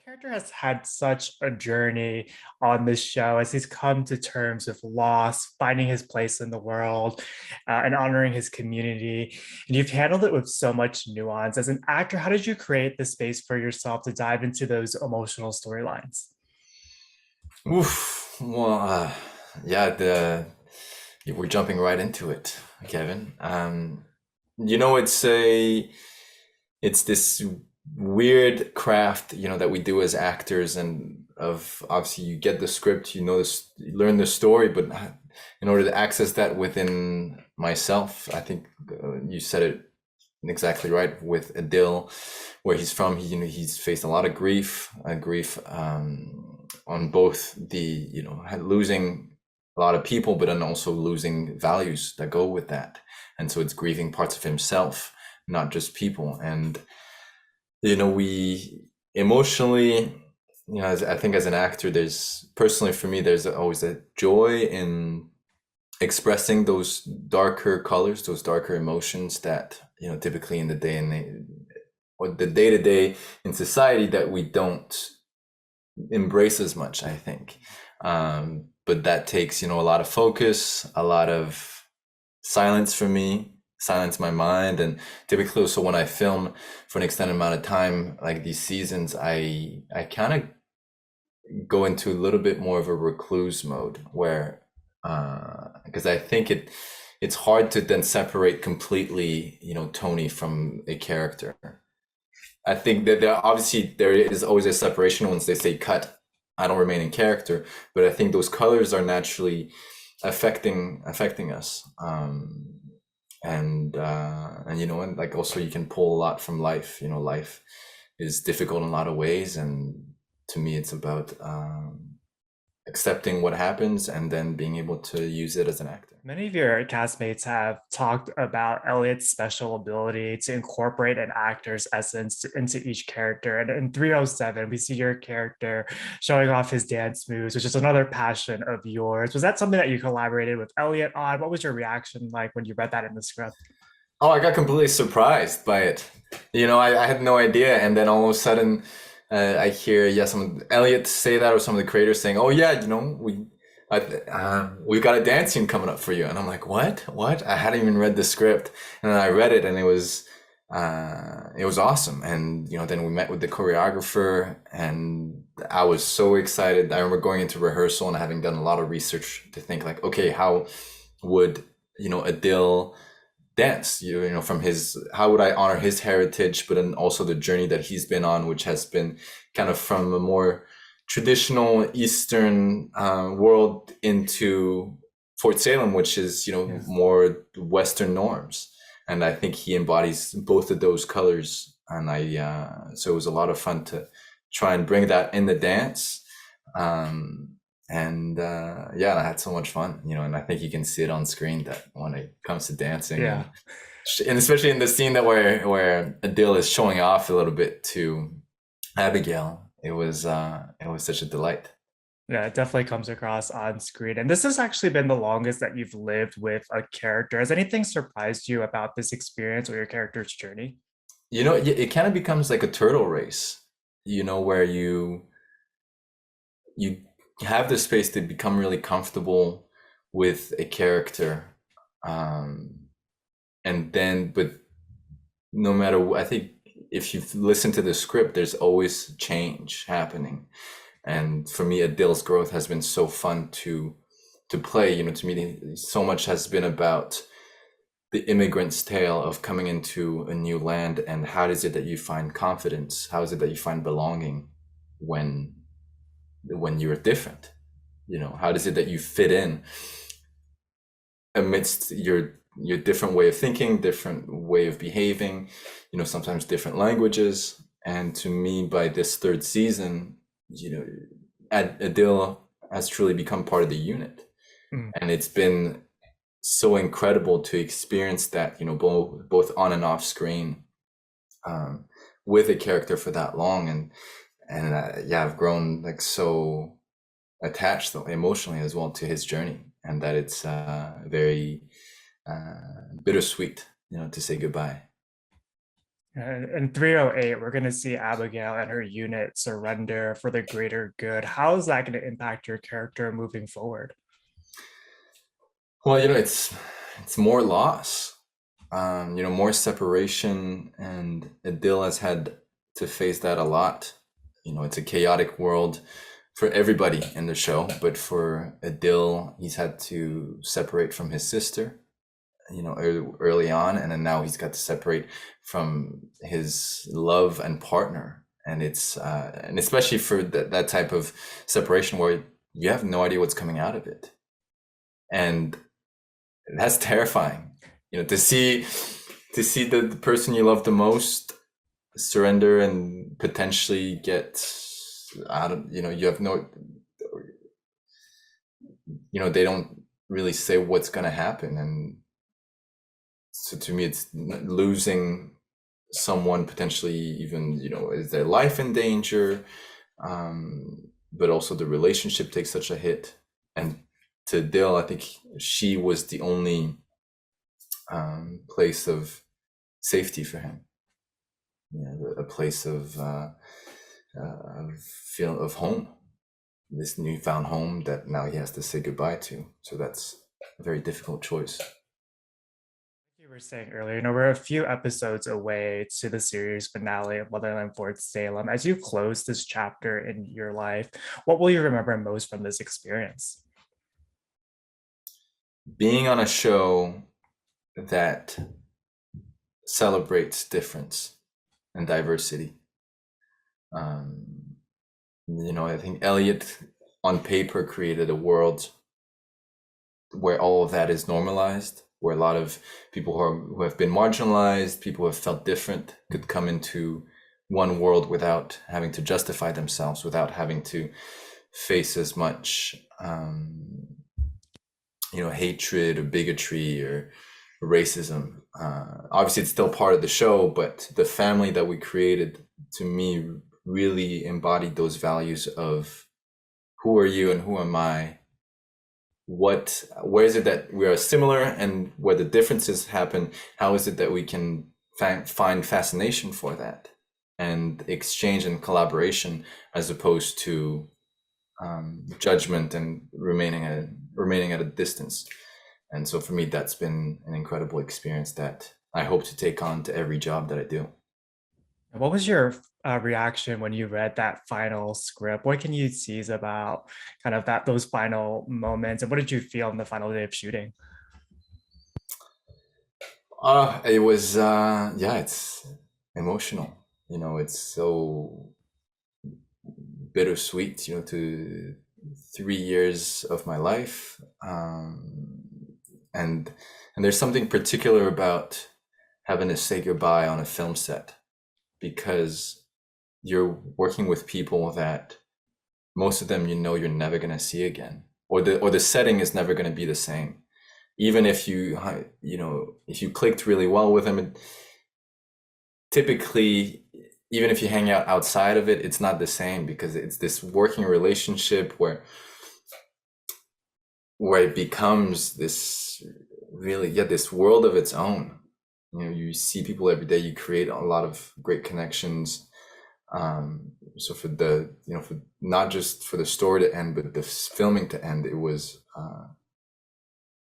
Character has had such a journey on this show as he's come to terms with loss, finding his place in the world, and honoring his community. And you've handled it with so much nuance. As an actor, how did you create the space for yourself to dive into those emotional storylines? Oof. Well, yeah, we're jumping right into it, Kevin. It's this weird craft, that we do as actors, and of obviously you get the script, this, you learn the story, but in order to access that within myself, I think you said it exactly right with Adil, where he's from. He's faced a lot of grief on both the losing a lot of people, but then also losing values that go with that, and so it's grieving parts of himself, not just people. And we emotionally, I think as an actor, there's personally for me, there's always a joy in expressing those darker colors, those darker emotions that typically in the day and or the day to day in society that we don't embrace as much, I think. But that takes a lot of focus, a lot of silence for me, silence my mind. And typically also when I film for an extended amount of time, like these seasons, I kind of go into a little bit more of a recluse mode where because I think it's hard to then separate completely, Tony from a character. I think that there is always a separation once they say cut. I don't remain in character, but I think those colors are naturally affecting us. And like also you can pull a lot from life. Life is difficult in a lot of ways, and to me, it's about accepting what happens and then being able to use it as an actor. Many of your castmates have talked about Elliot's special ability to incorporate an actor's essence into each character. And in 307, we see your character showing off his dance moves, which is another passion of yours. Was that something that you collaborated with Elliot on? What was your reaction like when you read that in the script? Oh, I got completely surprised by it. I had no idea, and then all of a sudden, I hear some Elliot say that, or some of the creators saying, "Oh yeah, we've got a dance scene coming up for you," and I'm like, "What? What?" I hadn't even read the script, and then I read it, and it was awesome. And then we met with the choreographer, and I was so excited. I remember going into rehearsal and having done a lot of research to think like, okay, how would Adil dance, from his, how would I honor his heritage, but then also the journey that he's been on, which has been kind of from a more traditional Eastern world into Fort Salem, which is Yes. more Western norms. And I think he embodies both of those colors. And so it was a lot of fun to try and bring that in the dance. And yeah, I had so much fun, and I think you can see it on screen that when it comes to dancing, Yeah. and especially in the scene that where Adil is showing off a little bit to Abigail, it was such a delight. Yeah, it definitely comes across on screen. And this has actually been the longest that you've lived with a character. Has anything surprised you about this experience or your character's journey? It kind of becomes like a turtle race, where you have the space to become really comfortable with a character, um, and then but no matter what, I think if you've listened to the script, there's always change happening. And for me, Adil's growth has been so fun to play. To me, so much has been about the immigrant's tale of coming into a new land, and how is it that you find confidence? How is it that you find belonging when you're different? How is it that you fit in amidst your different way of thinking, different way of behaving, sometimes different languages. And to me, by this third season, Adil has truly become part of the unit. Mm. And it's been so incredible to experience that, both on and off screen, um, with a character for that long. And yeah, I've grown like so attached though, emotionally as well to his journey, and that it's very bittersweet, to say goodbye. In 308, we're going to see Abigail and her unit surrender for the greater good. How is that going to impact your character moving forward? Well, you know, it's more loss, you know, more separation, and Adil has had to face that a lot. You know, it's a chaotic world for everybody in the show, but for Adil, he's had to separate from his sister, you know, early on, and then now he's got to separate from his love and partner, and it's and especially for that type of separation where you have no idea what's coming out of it, and that's terrifying, you know, to see the person you love the most surrender and potentially get out of, you know, you have no, you know, they don't really say what's going to happen, and so to me it's losing someone, potentially even, you know, is their life in danger, but also the relationship takes such a hit. And to Dill, I think she was the only place of safety for him, you know, a place of feel of home, this newfound home that now he has to say goodbye to. So that's a very difficult choice. You were saying earlier, we're a few episodes away to the series finale of Motherland Fort Salem. As you close this chapter in your life, what will you remember most from this experience? Being on a show that celebrates difference and diversity. Um, you know, I think Elliot on paper created a world where all of that is normalized, where a lot of people who have been marginalized, people who have felt different, could come into one world without having to justify themselves, without having to face as much, you know, hatred or bigotry or racism. Obviously, it's still part of the show, but the family that we created, to me, really embodied those values of who are you and who am I? Where is it that we are similar, and where the differences happen? How is it that we can find fascination for that and exchange and collaboration, as opposed to judgment and remaining at a distance? And so for me, that's been an incredible experience that I hope to take on to every job that I do. What was your reaction when you read that final script? What can you tease about kind of that those final moments, and what did you feel in the final day of shooting? It was yeah, it's emotional. You know, it's so bittersweet. You know, to 3 years of my life, and there's something particular about having to say goodbye on a film set, because you're working with people that most of them, you know, you're never going to see again, or the setting is never going to be the same, even if you know, if you clicked really well with them. Typically, even if you hang out outside of it, it's not the same, because it's this working relationship where it becomes this, really, yeah, this world of its own. You know, you see people every day, you create a lot of great connections. So for the, you know, for not just for the story to end, but the filming to end, it was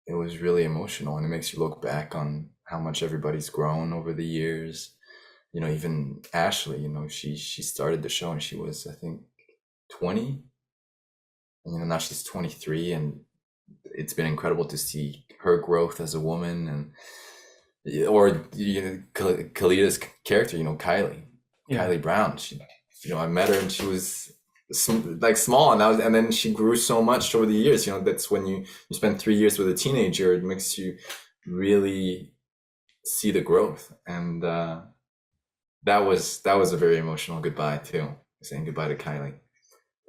really emotional, and it makes you look back on how much everybody's grown over the years. You know, even Ashley, you know, she started the show and she was, I think, 20, and you know, now she's 23, and it's been incredible to see her growth as a woman. And or, you know, Kalida's character, you know, Yeah. Kylie Brown. She, you know, I met her and she was like small, and and then she grew so much over the years. You know, that's when you spend 3 years with a teenager, it makes you really see the growth. And that was a very emotional goodbye too, saying goodbye to Kylie.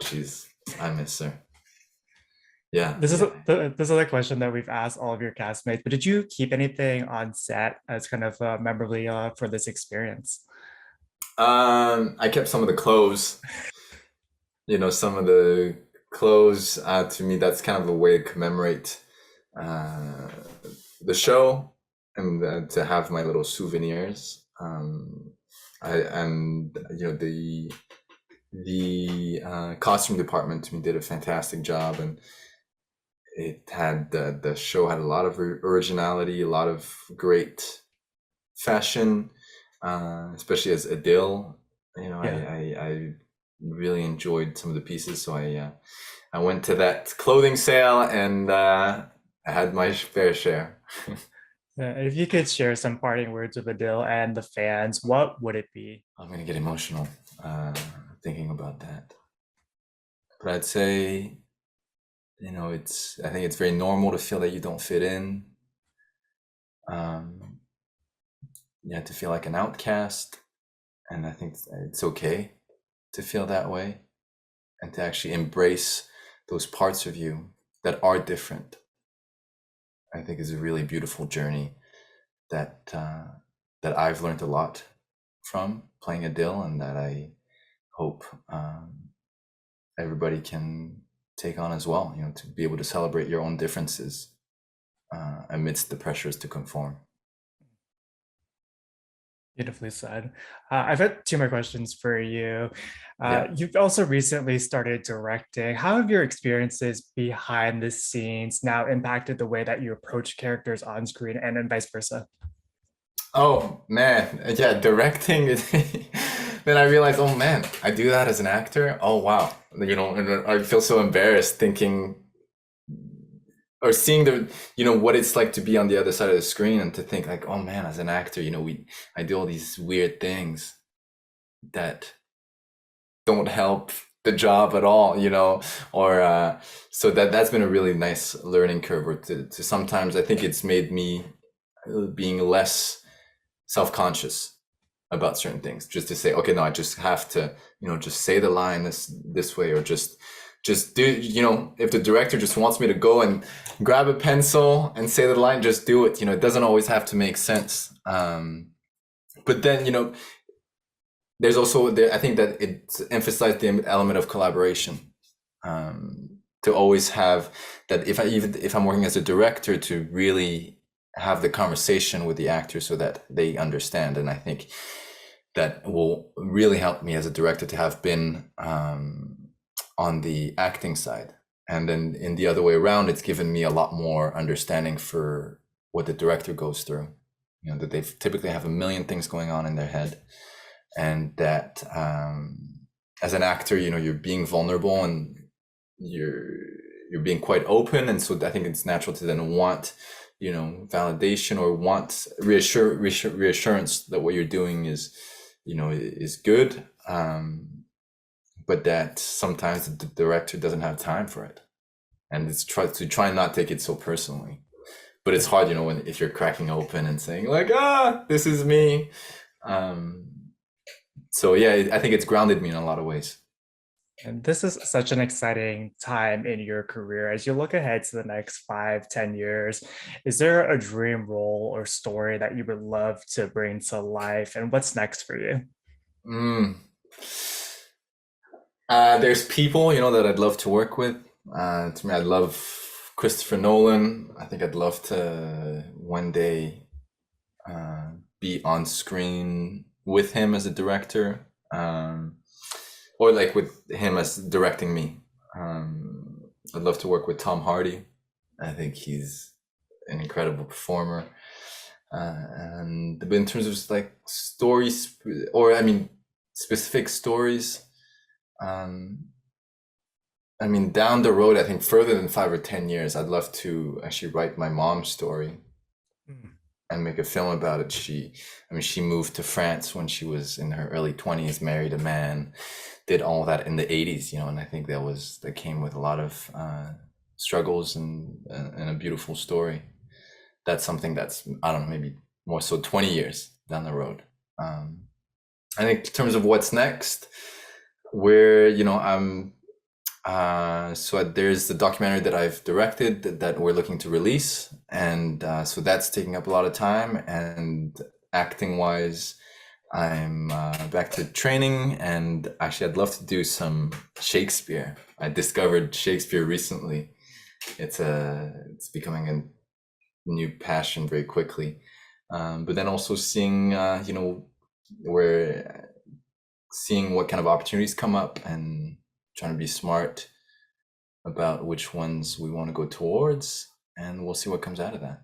She's, I miss her. Yeah, This is yeah. this is a question that we've asked all of your castmates, but did you keep anything on set as kind of memorabilia for this experience? I kept some of the clothes. You know, some of the clothes, to me, that's kind of a way to commemorate uh, the show, and to have my little souvenirs. And the costume department to me did a fantastic job, and it had the show had a lot of originality, a lot of great fashion, especially as Adil. Yeah. I really enjoyed some of the pieces, so I went to that clothing sale and I had my fair share. Yeah, if you could share some parting words with Adil and the fans, what would it be? I'm gonna get emotional uh, thinking about that, but I'd say it's I think it's very normal to feel that you don't fit in. Um, to feel like an outcast, and I think it's okay to feel that way and to actually embrace those parts of you that are different. I think is a really beautiful journey that that I've learned a lot from playing Adil, and that I hope everybody can take on as well. To be able to celebrate your own differences amidst the pressures to conform. Beautifully said. I've had two more questions for you. Yeah. You've also recently started directing. How have your experiences behind the scenes now impacted the way that you approach characters on screen and vice versa? Oh man, yeah, directing. Then I realized, oh man, I do that as an actor. Oh wow, and I feel so embarrassed thinking or seeing what it's like to be on the other side of the screen, and to think like, oh man, as an actor, I do all these weird things that don't help the job at all, or so that's been a really nice learning curve. Or to sometimes I think it's made me being less self-conscious about certain things, just to say, okay, no, I just have to, just say the line this way, or just do, if the director just wants me to go and grab a pencil and say the line, just do it. It doesn't always have to make sense. But then, there's also I think that it emphasized the element of collaboration. To always have that, if I'm working as a director, to really have the conversation with the actor so that they understand. And I think that will really help me as a director to have been on the acting side. And then in the other way around, it's given me a lot more understanding for what the director goes through. That they typically have a million things going on in their head, and that as an actor, you're being vulnerable, and you're being quite open, and so I think it's natural to then want validation, or want reassurance that what you're doing is good, but that sometimes the director doesn't have time for it, and it's try not take it so personally. But it's hard, if you're cracking open and saying like, this is me. So yeah, I think it's grounded me in a lot of ways. And this is such an exciting time in your career. As you look ahead to the next 5, 10 years, is there a dream role or story that you would love to bring to life? And what's next for you? Mm. There's people, that I'd love to work with. To me, I love Christopher Nolan. I think I'd love to one day be on screen with him as a director, or like with him as directing me. I'd love to work with Tom Hardy. I think he's an incredible performer. And but in terms of like stories, or I mean specific stories, I mean, down the road, I think further than 5 or 10 years, I'd love to actually write my mom's story Mm. and make a film about it. She moved to France when she was in her early 20s, married a man, did all that in the 80s, and I think that came with a lot of struggles, and a beautiful story. That's something that's, I don't know, maybe more so 20 years down the road. I think in terms of what's next, where, I'm so there's the documentary that I've directed that we're looking to release, and so that's taking up a lot of time. And acting wise, I'm back to training, and actually I'd love to do some Shakespeare. I discovered Shakespeare recently. It's becoming a new passion very quickly. But then also seeing we're seeing what kind of opportunities come up and trying to be smart about which ones we want to go towards, and we'll see what comes out of that.